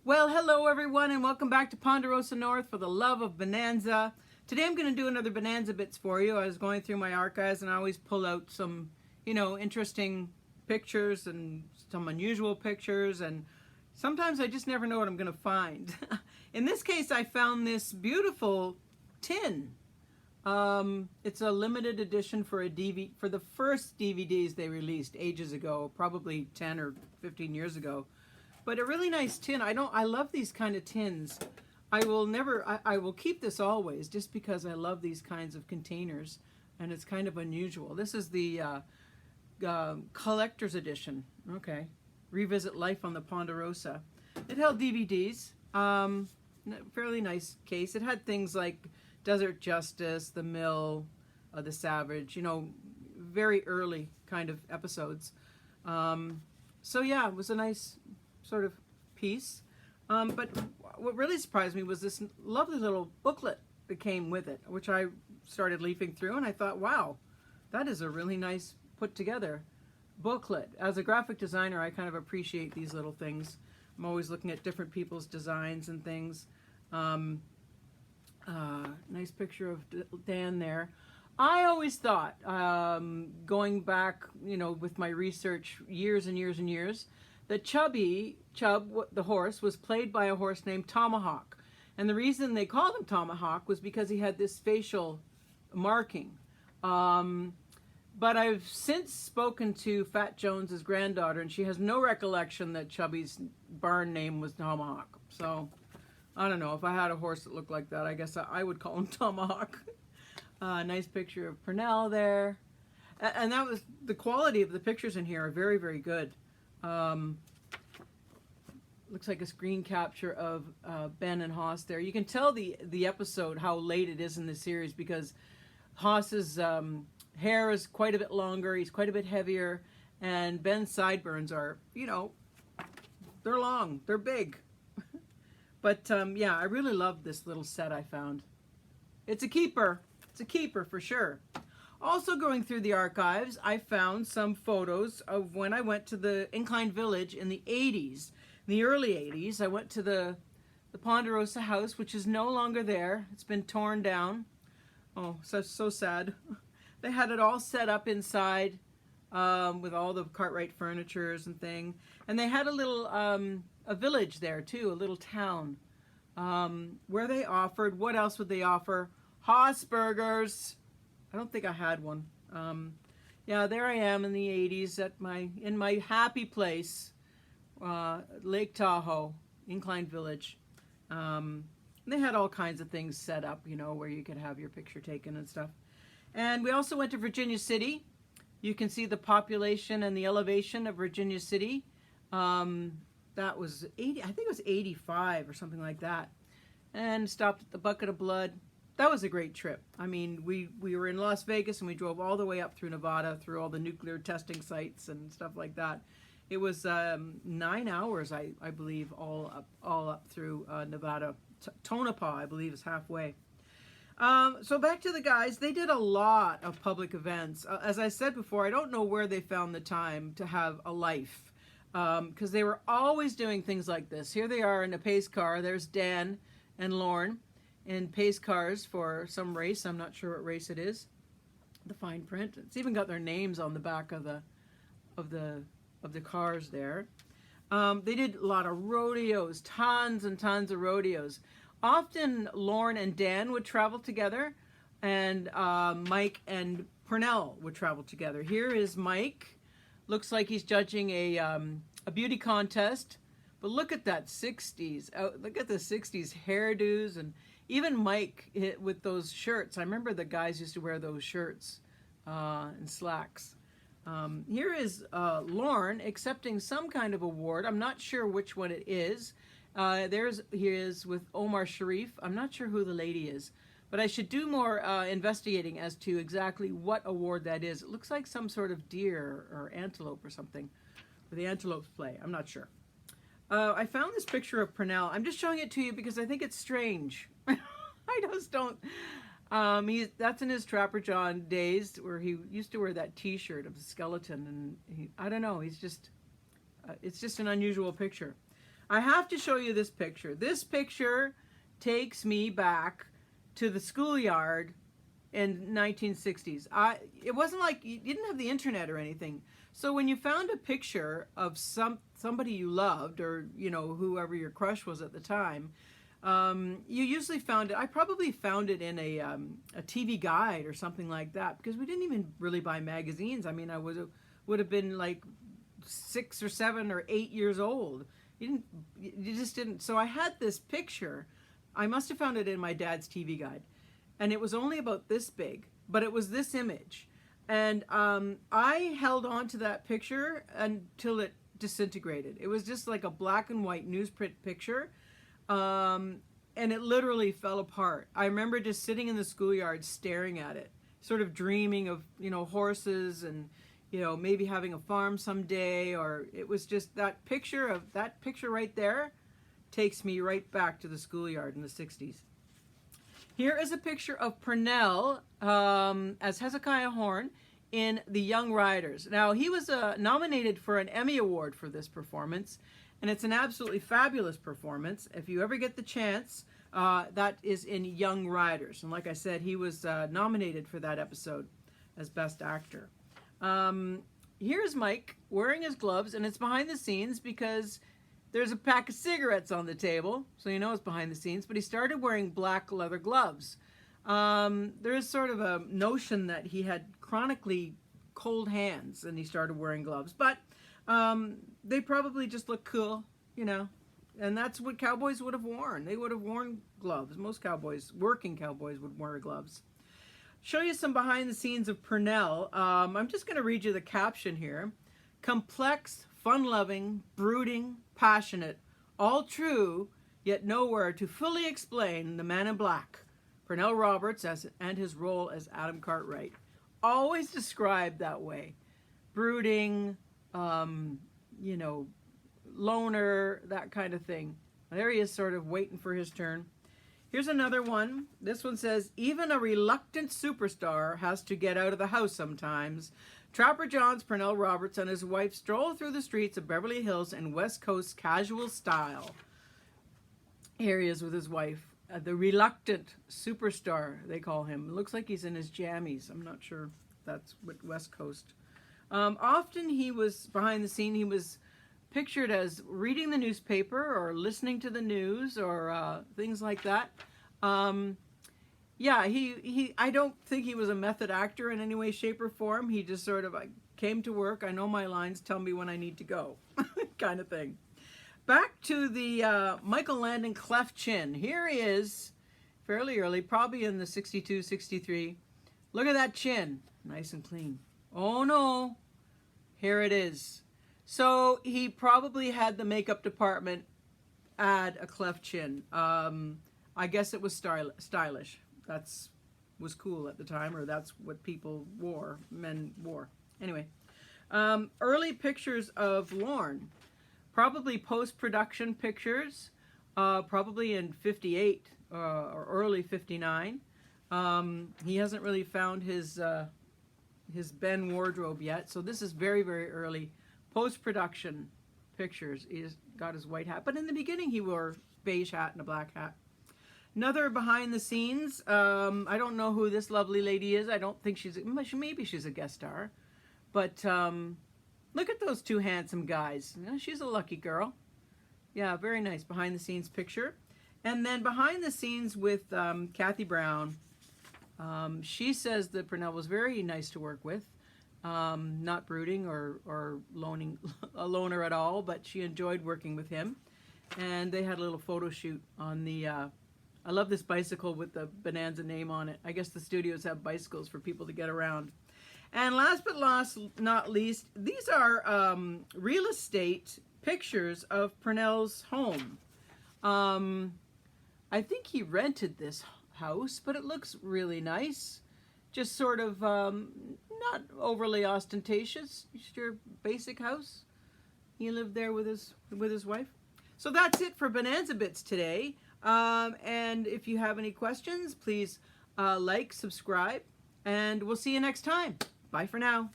Well, hello everyone, and welcome back to Ponderosa North for the love of Bonanza. Today I'm going to do another Bonanza bits for you. I was going through my archives and I always pull out some, interesting pictures and some unusual pictures, and sometimes I just never know what I'm going to find. In this case, I found this beautiful tin. It's a limited edition for a DVD, for the first DVDs they released ages ago, probably 10 or 15 years ago. But a really nice tin. I love these kind of tins. I will keep this always just because I love these kinds of containers, and it's kind of unusual. This is the collector's edition. Okay. Revisit Life on the Ponderosa. It held DVDs. Fairly nice case. It had things like Desert Justice, The Mill, The Savage, very early kind of episodes. So yeah, it was a nice sort of piece. But what really surprised me was this lovely little booklet that came with it, which I started leafing through, and I thought, wow, that is a really nice put together booklet. As a graphic designer, I kind of appreciate these little things. I'm always looking at different people's designs and things. Nice picture of Dan there. I always thought, going back, with my research years and years and years, that Chub, the horse, was played by a horse named Tomahawk. And the reason they called him Tomahawk was because he had this facial marking. But I've since spoken to Fat Jones's granddaughter, and she has no recollection that Chubby's barn name was Tomahawk. So I don't know, if I had a horse that looked like that, I guess I would call him Tomahawk. Nice picture of Purnell there. And that was, the quality of the pictures in here are very, very good. Looks like a screen capture of Ben and Haas there. You can tell the episode how late it is in the series because Haas's hair is quite a bit longer, he's quite a bit heavier, and Ben's sideburns are, they're long, they're big. But yeah, I really love this little set I found. It's a keeper. It's a keeper for sure. Also going through the archives, I found some photos of when I went to the Incline Village in the 80s. In the early 80s, I went to the Ponderosa house, which is no longer there. It's been torn down. Oh, so sad. They had it all set up inside with all the Cartwright furnitures and thing. And they had a little a village there too, a little town where they offered, what else would they offer? Haas burgers. I don't think I had one. Yeah, there I am in the 80s in my happy place, Lake Tahoe, Incline Village. They had all kinds of things set up, where you could have your picture taken and stuff. And we also went to Virginia City. You can see the population and the elevation of Virginia City. That was 80, I think it was 85 or something like that. And stopped at the Bucket of Blood. That was a great trip. I mean, we were in Las Vegas and we drove all the way up through Nevada, through all the nuclear testing sites and stuff like that. It was 9 hours, I believe, all up through Nevada. Tonopah, I believe, is halfway. So back to the guys. They did a lot of public events. As I said before, I don't know where they found the time to have a life, because they were always doing things like this. Here they are in a pace car. There's Dan and Lorne in pace cars for some race. I'm not sure what race it is. The fine print. It's even got their names on the back of the cars there. They did a lot of rodeos, tons and tons of rodeos. Often Lorne and Dan would travel together, and Mike and Purnell would travel together. Here is Mike. Looks like he's judging a beauty contest. But look at that 60s. Look at the 60s hairdos, and even Mike with those shirts. I remember the guys used to wear those shirts and slacks. Here is Lorne accepting some kind of award. I'm not sure which one it is. He is with Omar Sharif. I'm not sure who the lady is, but I should do more investigating as to exactly what award that is. It looks like some sort of deer or antelope or something, where the antelopes play. I'm not sure. I found this picture of Purnell. I'm just showing it to you because I think it's strange. I just don't. That's in his Trapper John days where he used to wear that T-shirt of the skeleton, and I don't know. He's just, it's just an unusual picture. I have to show you this picture. This picture takes me back to the schoolyard in 1960s. It wasn't like you didn't have the internet or anything. So when you found a picture of somebody you loved, or you know, whoever your crush was at the time, you usually found it. I probably found it in a TV guide or something like that, because we didn't even really buy magazines. I mean, I would have been like 6 or 7 or 8 years old. You just didn't. So I had this picture. I must have found it in my dad's TV guide, and it was only about this big, but it was this image. And I held on to that picture until it disintegrated. It was just like a black and white newsprint picture, and it literally fell apart. I remember just sitting in the schoolyard staring at it, sort of dreaming of, you know, horses and, you know, maybe having a farm someday. Or it was just that picture right there takes me right back to the schoolyard in the 60s. Here is a picture of Purnell as Hezekiah Horn in The Young Riders. Now, he was nominated for an Emmy Award for this performance, and it's an absolutely fabulous performance. If you ever get the chance, that is in Young Riders. And like I said, he was nominated for that episode as Best Actor. Here's Mike wearing his gloves, and it's behind the scenes because there's a pack of cigarettes on the table, so you know it's behind the scenes, but he started wearing black leather gloves. There is sort of a notion that he had chronically cold hands and he started wearing gloves, but they probably just look cool, you know, and that's what cowboys would have worn. They would have worn gloves. Most cowboys, working cowboys, would wear gloves. Show you some behind the scenes of Purnell. I'm just going to read you the caption here. Complex, fun-loving, brooding, passionate, all true, yet nowhere to fully explain the man in black, Purnell Roberts, and his role as Adam Cartwright. Always described that way. Brooding, you know, loner, that kind of thing. There he is, sort of waiting for his turn. Here's another one. This one says, even a reluctant superstar has to get out of the house sometimes. Trapper John's Purnell Roberts and his wife stroll through the streets of Beverly Hills in West Coast casual style. Here he is with his wife. The reluctant superstar, they call him. It looks like he's in his jammies. I'm not sure if that's what West Coast. Often he was, behind the scene, he was pictured as reading the newspaper or listening to the news or things like that. Yeah, I don't think he was a method actor in any way, shape, or form. He just sort of came to work. I know my lines. Tell me when I need to go, kind of thing. Back to the Michael Landon cleft chin. Here he is, fairly early, probably in the 62, 63. Look at that chin, nice and clean. Oh no, here it is. So he probably had the makeup department add a cleft chin. I guess it was stylish. Was cool at the time, or that's what people wore, men wore. Anyway, early pictures of Lorne, probably post-production pictures, probably in 58 or early 59. He hasn't really found his Ben wardrobe yet, so this is very, very early post-production pictures. He's got his white hat, but in the beginning he wore beige hat and a black hat. Another behind the scenes, I don't know who this lovely lady is. I don't think maybe she's a guest star. But look at those two handsome guys. You know, she's a lucky girl. Yeah, very nice behind the scenes picture. And then behind the scenes with Kathy Brown, she says that Purnell was very nice to work with. Not brooding or a loner at all, but she enjoyed working with him. And they had a little photo shoot on the... I love this bicycle with the Bonanza name on it. I guess the studios have bicycles for people to get around. And last but not least, these are real estate pictures of Purnell's home. I think he rented this house, but it looks really nice. Just sort of not overly ostentatious. Just your basic house. He lived there with his wife. So that's it for Bonanza Bits today. And if you have any questions, please like, subscribe, and we'll see you next time. Bye for now.